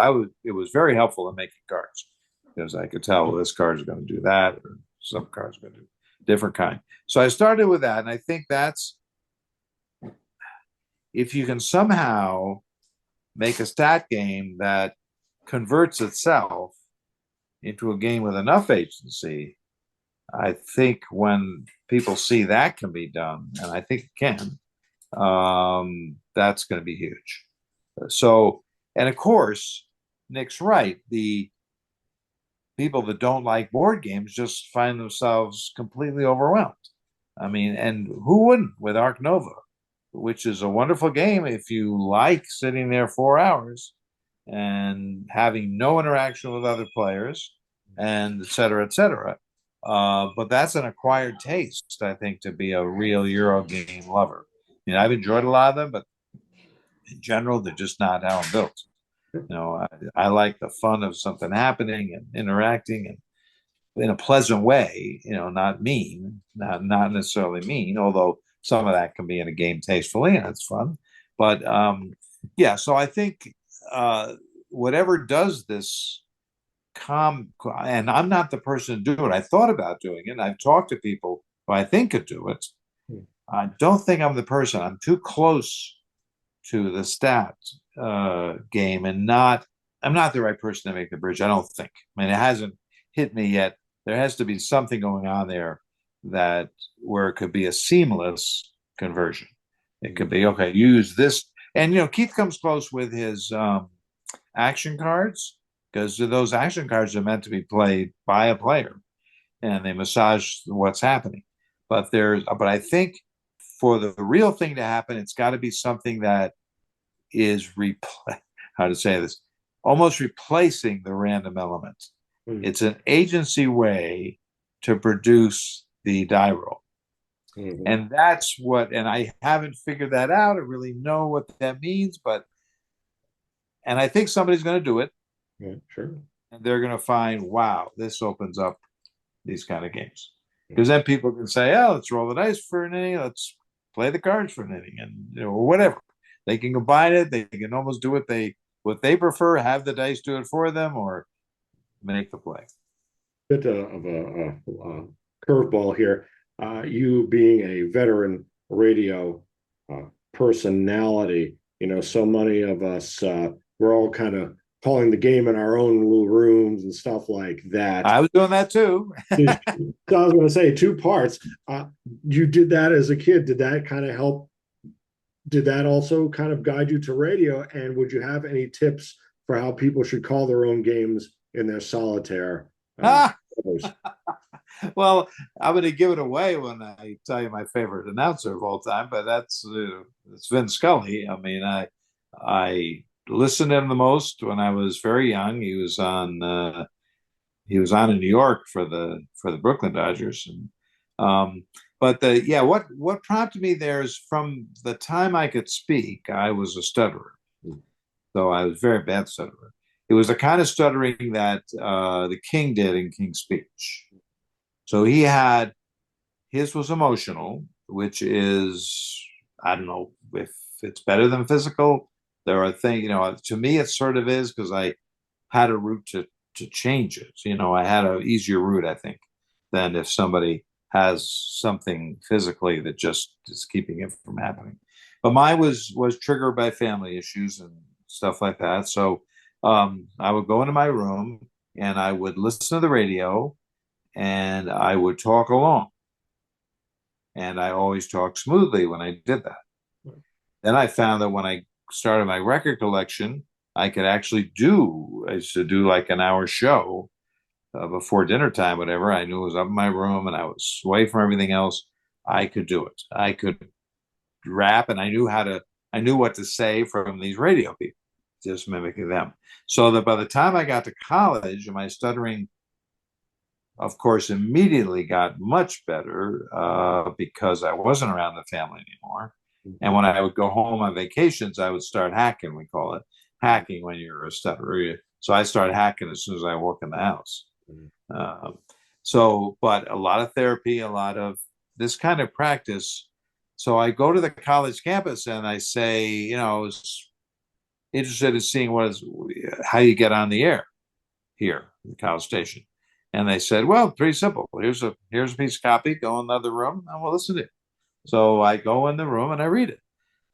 It was very helpful in making cards, because I could tell, well, this card is going to do that, or some cards are going to do different kind. So I started with that, and I think that's, if you can somehow make a stat game that converts itself into a game with enough agency, I think when people see that can be done, and I think it can, that's going to be huge. So, and of course, Nick's right. The people that don't like board games just find themselves completely overwhelmed. I mean, and who wouldn't with Arc Nova, which is a wonderful game if you like sitting there 4 hours and having no interaction with other players, and et cetera, et cetera. But that's an acquired taste, I think, to be a real Euro game lover. I mean, I've enjoyed a lot of them, but in general, they're just not how I'm built. I like the fun of something happening and interacting, and in a pleasant way, not mean, not necessarily mean, although some of that can be in a game tastefully, and it's fun. But yeah, so I think whatever does this and I'm not the person to do it. I thought about doing it. I've talked to people who I think could do it. I don't think I'm the person. I'm too close to the stat game, and I'm not the right person to make the bridge. I don't think. I mean, it hasn't hit me yet. There has to be something going on there where it could be a seamless conversion. It could be, okay, use this. And Keith comes close with his action cards, because those action cards are meant to be played by a player, and they massage what's happening. But I think for the real thing to happen, it's got to be something that is how to say this, almost replacing the random element. It's an agency way to produce the die roll. And that's and I haven't figured that out. I really know what that means, and I think somebody's going to do it. Yeah, sure. And they're going to find, wow, this opens up these kind of games. Because then people can say, oh, let's roll the dice for an inning. Let's play the cards for an inning, and or whatever. They can combine it. They can almost do what they prefer, have the dice do it for them, or make the play. Bit of a curveball here. You being a veteran radio personality, so many of us, we're all kind of calling the game in our own little rooms and stuff like that. I was doing that too. So I was going to say 2 parts. You did that as a kid. Did that kind of help? Did that also kind of guide you to radio? And would you have any tips for how people should call their own games in their solitaire? Well, I'm going to give it away when I tell you my favorite announcer of all time, but it's Vin Scully. I mean, I listened to him the most when I was very young. He was on in New York for the Brooklyn Dodgers, and what prompted me there is from the time I could speak, I was a stutterer. So I was a very bad stutterer. It was the kind of stuttering that the King did in King's Speech. So his was emotional, which is, I don't know if it's better than physical. There are things, to me, it sort of is, because I had a route to change it. I had an easier route, I think, than if somebody has something physically that just is keeping it from happening. But mine was triggered by family issues and stuff like that. So I would go into my room and I would listen to the radio and I would talk along. And I always talked smoothly when I did that. Then I found that when I started my record collection, I used to do like an hour show before dinner time, whatever. I knew it was up in my room and I was away from everything else. I could do it. I could rap, and I knew what to say from these radio people, just mimicking them. So that by the time I got to college, my stuttering, of course, immediately got much better because I wasn't around the family anymore. And when I would go home on vacations, I would start hacking. We call it hacking when you're a stutterer. So I started hacking as soon as I walk in the house. But a lot of therapy, a lot of this kind of practice. So I go to the college campus and I say, I was interested in seeing how you get on the air here in the college station. And they said, well, pretty simple. Here's a piece of copy. Go in the other room and we'll listen to it. So I go in the room and I read it.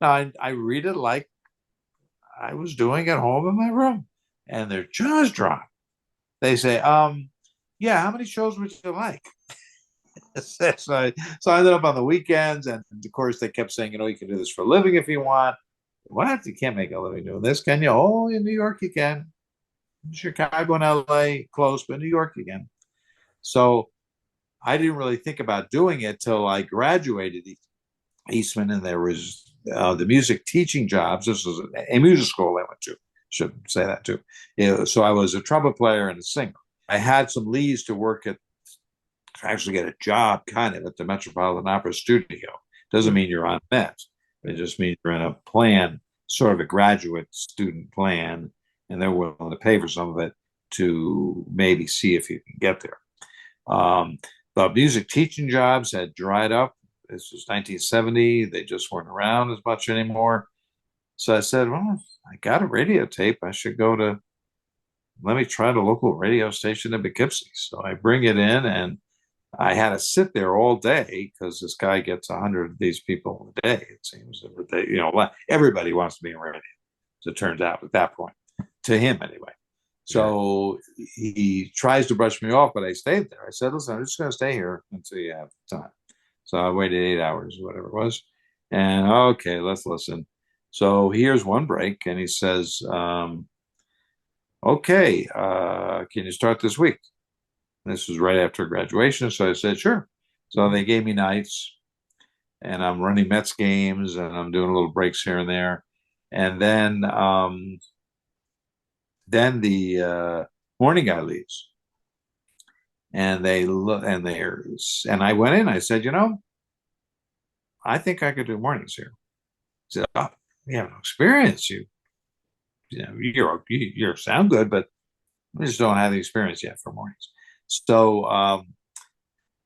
Now I read it like I was doing at home in my room, and their jaws drop. They say, yeah, how many shows would you like? So I ended up on the weekends, and of course they kept saying, you can do this for a living if you want. What? You can't make a living doing this, can you? Oh, in New York you can. Chicago and LA close, but New York you can. So I didn't really think about doing it till I graduated Eastman, and there was the music teaching jobs. This was a music school I went to. Should say that too. So I was a trumpet player and a singer. I had some leads to work at, actually get a job kind of at the Metropolitan Opera Studio. Doesn't mean you're on Met. It just means you're in a plan, sort of a graduate student plan, and they're willing to pay for some of it to maybe see if you can get there. Um, the music teaching jobs had dried up. This was 1970. They just weren't around as much anymore. So I said, well, I got a radio tape. I should let me try the local radio station in Poughkeepsie. So I bring it in, and I had to sit there all day because this guy gets 100 of these people a day, it seems. Everybody wants to be in radio, as it turns out at that point, to him anyway. So he tries to brush me off, but I stayed there. I said, listen, I'm just going to stay here until you have time. So I waited 8 hours, whatever it was. And okay, let's listen. So here's one break, and he says, okay, can you start this week? This was right after graduation, so I said, sure. So they gave me nights, and I'm running Mets games, and I'm doing little breaks here and there. And then the morning guy leaves, and they look, and I went in. I said, I think I could do mornings here. He said, oh, you have no experience. You sound good, but we just don't have the experience yet for mornings. So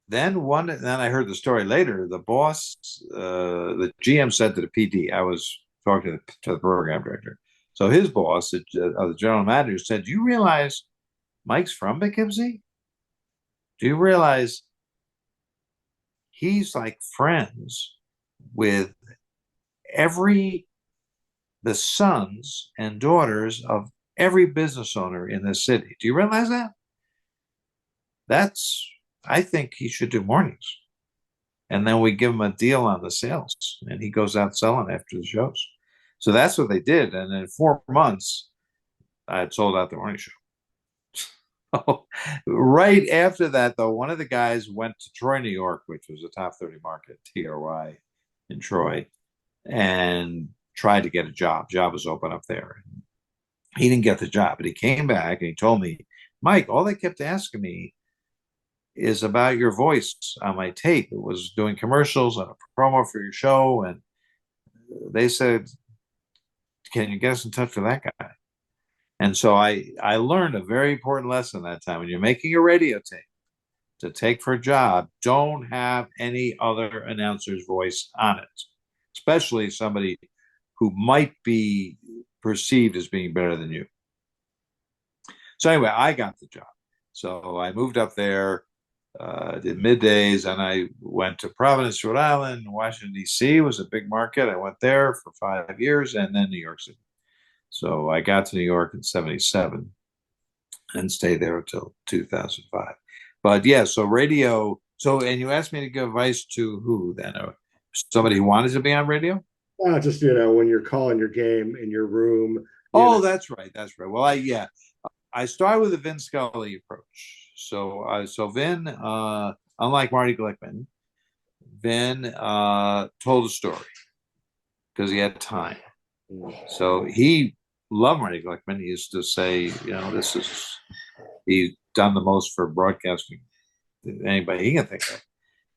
then I heard the story later. The boss, the GM said to the PD, I was talking to the program director. So his boss, the general manager, said, "Do you realize Mike's from Poughkeepsie? Do you realize he's like friends with the sons and daughters of every business owner in this city? Do you realize that? I think he should do mornings." And then we give him a deal on the sales, and he goes out selling after the shows. So that's what they did. And in 4 months, I had sold out the morning show. Right after that, though, one of the guys went to Troy, New York, which was a top 30 market, TRY in Troy, and tried to get a job. Job was open up there. He didn't get the job, but he came back and he told me, Mike, all they kept asking me is about your voice on my tape. It was doing commercials and a promo for your show. And they said, can you get us in touch with that guy? And so I learned a very important lesson that time. When you're making a radio tape to take for a job, don't have any other announcer's voice on it, especially somebody who might be perceived as being better than you. So anyway, I got the job. So I moved up there, did middays, and I went to Providence, Rhode Island. Washington, D.C. was a big market. I went there for 5 years, and then New York City. So I got to New York in 77 and stayed there until 2005. But yeah, so radio. So, and you asked me to give advice to who then? Somebody who wanted to be on radio? Just, when you're calling your game in your room. Oh, that's right. That's right. Well, I started with the Vin Scully approach. So Vin, unlike Marty Glickman, Vin told a story because he had time. So he loved Marty Glickman. He used to say, he's done the most for broadcasting than anybody he can think of.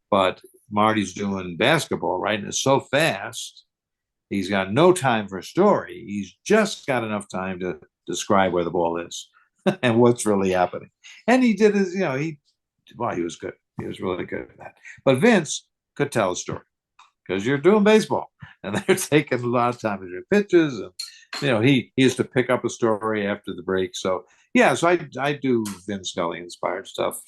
But Marty's doing basketball, right? And it's so fast. He's got no time for a story. He's just got enough time to describe where the ball is and what's really happening. And he did his, he was good. He was really good at that. But Vince could tell a story because you're doing baseball and they're taking a lot of time to do pitches. And, he used to pick up a story after the break. So, yeah, so I do Vin Scully inspired stuff.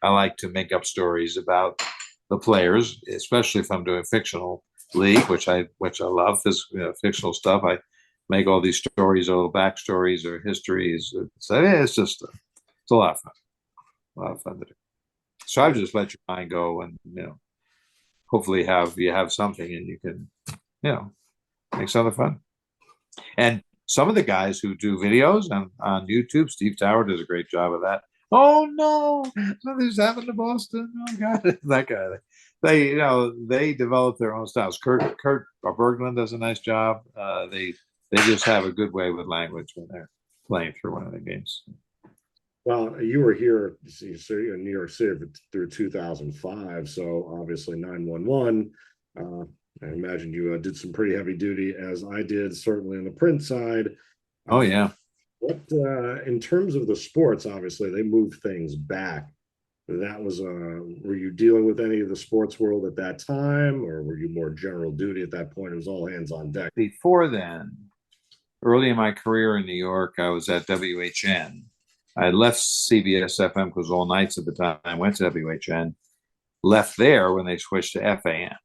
I like to make up stories about the players, especially if I'm doing fictional league, which I love, fictional stuff. I make all these stories or little backstories or histories. It's a lot of fun. A lot of fun to do. So I just let your mind go and, hopefully you have something and you can, make something fun. And some of the guys who do videos on YouTube, Steve Tower does a great job of that. Oh no, something's happened to Boston. Oh God, that guy. They develop their own styles. Kurt Berglund does a nice job. They just have a good way with language when they're playing through one of the games. Well, you were here in New York City through 2005, so obviously 911. I imagine you did some pretty heavy duty, as I did, certainly on the print side. Oh yeah. What in terms of the sports, obviously they moved things back that was were you dealing with any of the sports world at that time, or were you more general duty at that point? It was all hands on deck. Before then, early in my career in New York, I was at WHN. I left CBS FM because all nights at the time I went to WHN, left there when they switched to FAN.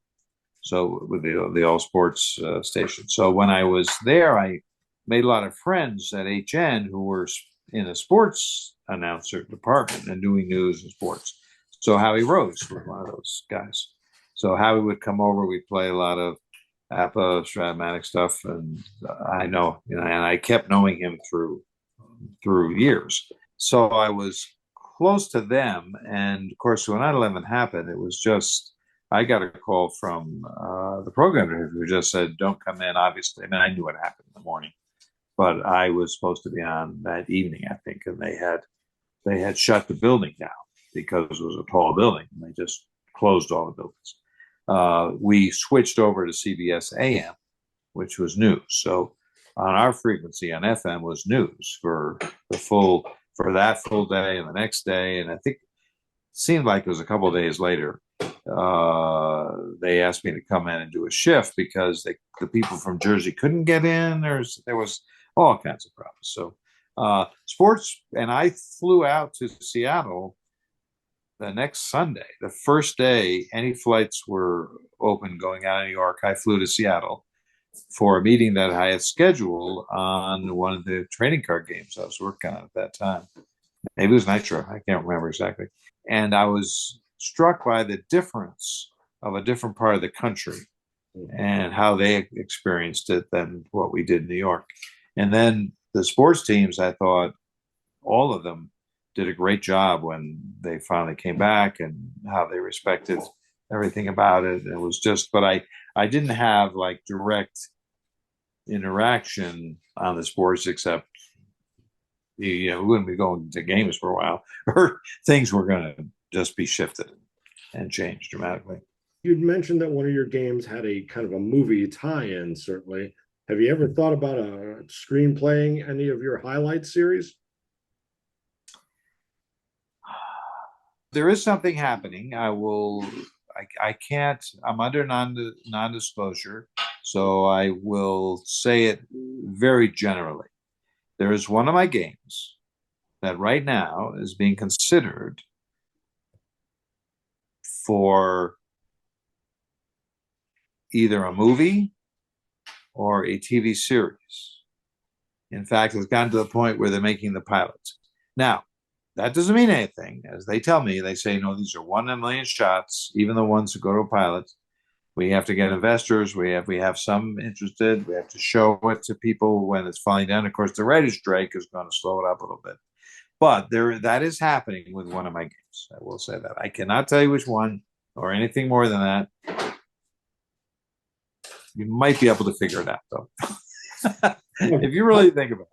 So with the all sports station. So when I was there, I made a lot of friends at HN who were in the sports announcer department and doing news and sports. So Howie Rose was one of those guys. So Howie would come over. We'd play a lot of APBA, Stratomatic stuff, and I know, and I kept knowing him through years. So I was close to them, and of course, when 9/11 happened, it was just I got a call from the program who just said, "Don't come in." Obviously, I mean, I knew what happened in the morning, but I was supposed to be on that evening, I think, and they had shut the building down because it was a tall building, and they just closed all the buildings. We switched over to CBS AM, which was news. So on our frequency on FM was news for that full day and the next day, and I think it seemed like it was a couple of days later. They asked me to come in and do a shift because the people from Jersey couldn't get in. There was all kinds of problems. So sports, and I flew out to Seattle the next Sunday, the first day any flights were open going out of New York. I flew to Seattle for a meeting that I had scheduled on one of the trading card games I was working on at that time. Maybe it was Nitro. I can't remember exactly. And I was struck by the difference of a different part of the country and how they experienced it than what we did in New York. And then the sports teams, I thought all of them did a great job when they finally came back and how they respected everything about it. It was just, but I didn't have like direct interaction on the sports except we wouldn't be going to games for a while, or things were going to just be shifted and changed dramatically. You'd mentioned that one of your games had a kind of a movie tie-in, certainly. Have you ever thought about a screenplaying any of your highlight series? There is something happening. I can't, I'm under non-disclosure, so I will say it very generally. There is one of my games that right now is being considered for either a movie or a TV series. In fact, it's gotten to the point where they're making the pilots. Now, that doesn't mean anything. As they tell me, they say, no, these are 1 in a million shots, even the ones that go to a pilot. We have to get investors. We have some interested. We have to show it to people when it's falling down. Of course, the writer's strike is going to slow it up a little bit. But that is happening with one of my games. I will say that. I cannot tell you which one or anything more than that. You might be able to figure it out, though, if you really think about it.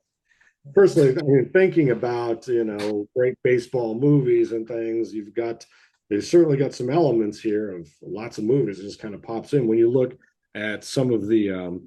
Personally, I mean, thinking about great baseball movies and things, they've certainly got some elements here of lots of movies. It just kind of pops in when you look at some of the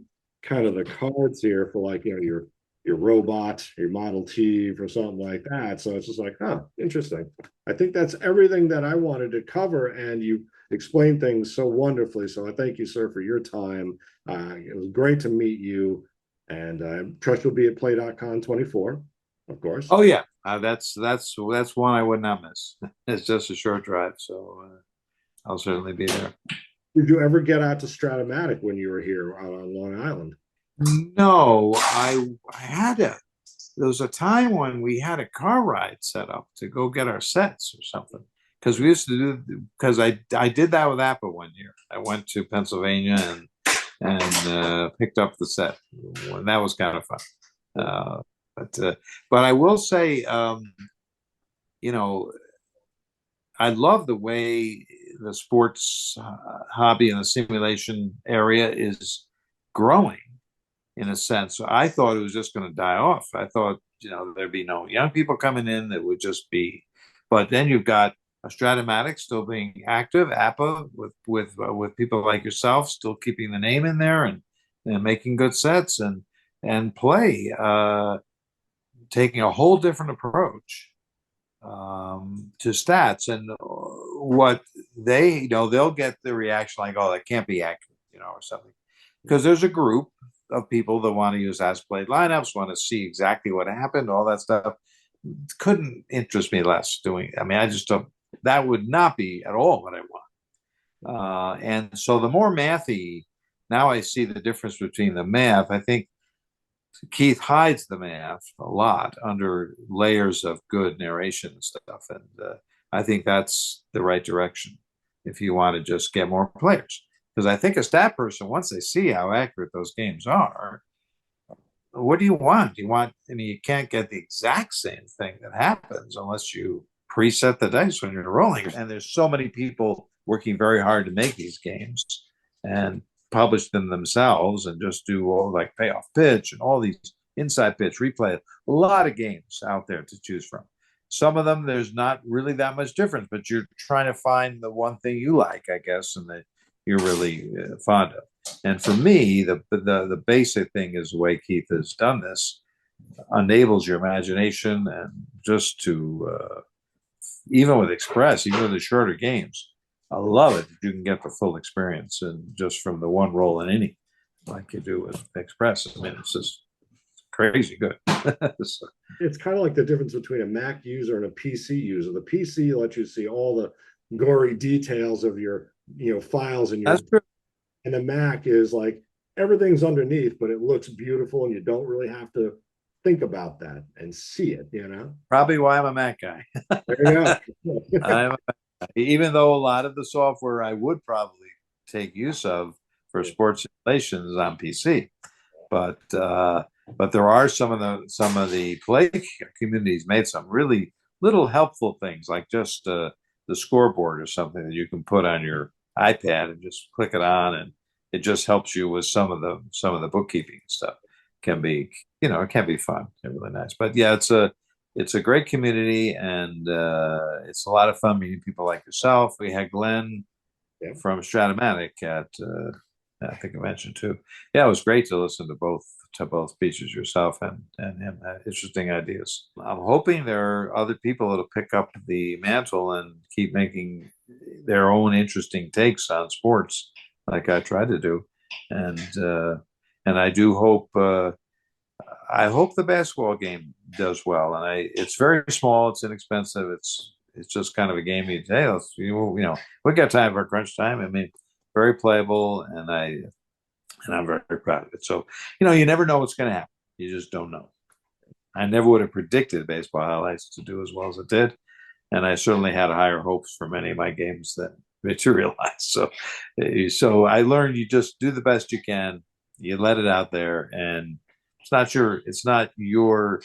kind of the cards here for like your robot, your Model T for something like that. So it's just like, interesting. I think that's everything that I wanted to cover, and you explained things so wonderfully. So I thank you, sir, for your time. It was great to meet you, and I trust you'll be at Play.con 24, of course. Oh yeah, that's one I would not miss. It's just a short drive, so I'll certainly be there. Did you ever get out to Stratomatic when you were here out on Long Island? No, there was a time when we had a car ride set up to go get our sets or something. Because we used to because I did that with APBA one year. I went to Pennsylvania and picked up the set. And that was kind of fun. But I will say, I love the way the sports hobby and the simulation area is growing. In a sense, I thought it was just going to die off. I thought, there'd be no young people coming in. That would just be, but then you've got a Stratomatic still being active, APBA with people like yourself still keeping the name in there and making good sets and play, taking a whole different approach to stats, and what they, they'll get the reaction like, "Oh, that can't be accurate," or something, because there's a group of people that want to use as played lineups, want to see exactly what happened, all that stuff. Couldn't interest me less doing. I mean, I just don't. That would not be at all what I want. And so the more mathy, now I see the difference between the math. I think Keith hides the math a lot under layers of good narration and stuff, and I think that's the right direction if you want to just get more players. Because I think a stat person, once they see how accurate those games are, what do you want? You want, I mean, you can't get the exact same thing that happens unless you preset the dice when you're rolling. And there's so many people working very hard to make these games and publish them themselves and just do all like payoff pitch and all these inside pitch replay. A lot of games out there to choose from. Some of them, there's not really that much difference, but you're trying to find the one thing you like, I guess, and that you're really fond of. And for me, the basic thing is the way Keith has done this enables your imagination, and just to even with Express, even with the shorter games, I love it. You can get the full experience and just from the one roll in any, like you do with Express. I mean, it's just crazy good. So. It's kind of like the difference between a Mac user and a PC user. The PC lets you see all the gory details of your files and your. That's true. And the Mac is like everything's underneath, but it looks beautiful, and you don't really have to think about that and see it. Probably why I'm a Mac guy. There you go. Even though a lot of the software I would probably take use of for sports simulation is on PC, but there are some of the play communities made some really little helpful things, like just the scoreboard or something that you can put on your iPad and just click it on, and it just helps you with some of the bookkeeping stuff. Can be, it can be fun and really nice. But yeah, it's a great community, and it's a lot of fun meeting people like yourself. We had Glenn from Stratomatic at I think I mentioned too. Yeah, it was great to listen to both speeches, yourself and him. Interesting ideas. I'm hoping there are other people that'll pick up the mantle and keep making their own interesting takes on sports, like I tried to do, and I do hope. I hope the basketball game does well, and it's very small, it's inexpensive, it's just kind of a game you say, hey, we got time for crunch time. I mean, very playable, and I'm very proud of it. So, you never know what's going to happen. You just don't know. I never would have predicted baseball highlights to do as well as it did, and I certainly had higher hopes for many of my games than materialized. So I learned you just do the best you can. You let it out there, and it's not your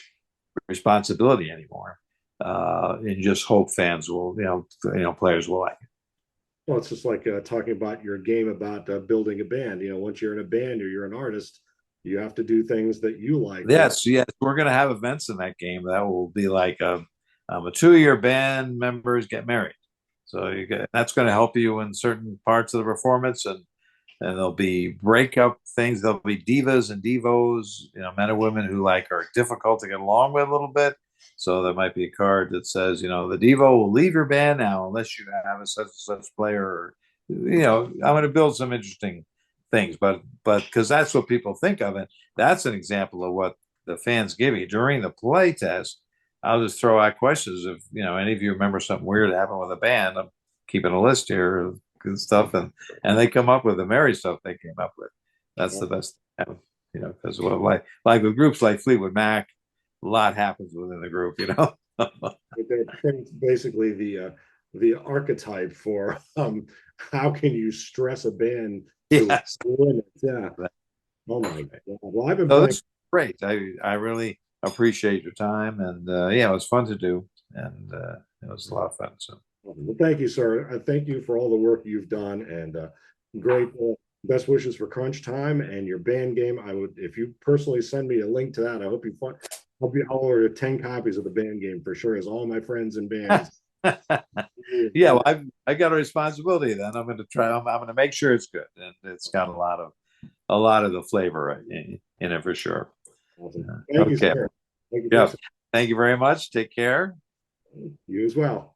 responsibility anymore. And just hope fans will, players will like it. Well, it's just like talking about your game about building a band. Once you're in a band or you're an artist, you have to do things that you like. Yes. We're going to have events in that game that will be like a 2-year band members get married. So that's going to help you in certain parts of the performance, and there'll be breakup things. There'll be divas and divos, men and women who are difficult to get along with a little bit. So there might be a card that says, the divo will leave your band now unless you have a such and such player. I'm going to build some interesting things, but because that's what people think of it. That's an example of what the fans give you during the play test. I'll just throw out questions if any of you remember something weird happened with a band. I'm keeping a list here of good stuff, and they come up with the merry stuff they came up with. That's the best, because like with groups like Fleetwood Mac, a lot happens within the group, It's basically the archetype for how can you stress a band to yes. limit. Yeah. Oh my God. Well, I've been So playing. this is great. I really appreciate your time, and it was fun to do, and it was a lot of fun. So. Well, thank you, sir. Thank you for all the work you've done, and great. Best wishes for crunch time and your band game. I would, if you personally send me a link to that, I hope I'll order 10 copies of the band game for sure, as all my friends in bands. Yeah, well, I got a responsibility then. I'm going to try. I'm going to make sure it's good, and it's got a lot of the flavor in it for sure. Awesome. Thank you, sir. Thank you very much. Take care. You as well.